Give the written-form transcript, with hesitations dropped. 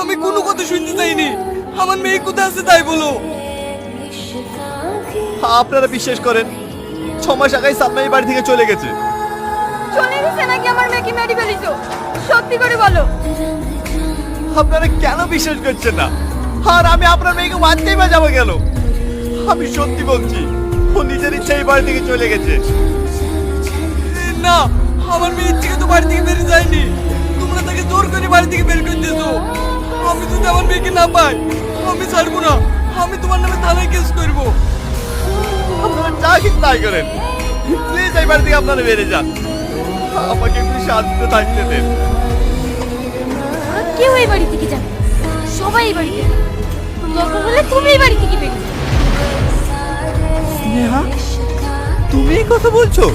আমি কোনো কথা শুনতে চাইনি। আমার মেয়ে কোথায় আছে তাই বলো। আপনারা বিশ্বাস করেন 6 মাস আগে সালমা এই বাড়ি থেকে চলে গেছে। চলে গেছে নাকি আমার মেয়েকে মেরে ফেলিছো? সত্যি করে বলো। আপনারা কেন বিশ্বাস করছেন না? আর আমি আপনার মেয়েকে মারতেই বা যাবো গেল? আমি সত্যি বলছি, ও নিজের ইচ্ছায় এই বাড়ি থেকে চলে গেছে। না, আমার মেয়ে ইচ্ছে তো বাড়ি থেকে বেরিয়ে যায়নি। তোমরা তাকে জোর করে বাড়ি থেকে বের করে দিয়েছো। আমি যদি আমার মেয়েকে না পাই আমি ছাড়বো না। আমি তোমার নামে থানায় কেস করবো। আপনারা যা কিছু তাই করেন, প্লিজ এই বাড়ি থেকে আপনারা বেরিয়ে যান। আমাকে একটু শান্তিতে থাকতে দেন। কেউ এই বাড়ি থেকে যাবে, সবাই এই বাড়িতে। দরকার হলে তুমি এই বাড়ি থেকে বেরিয়ে যাও। স্নেহা, তুমি এই কথা বলছো?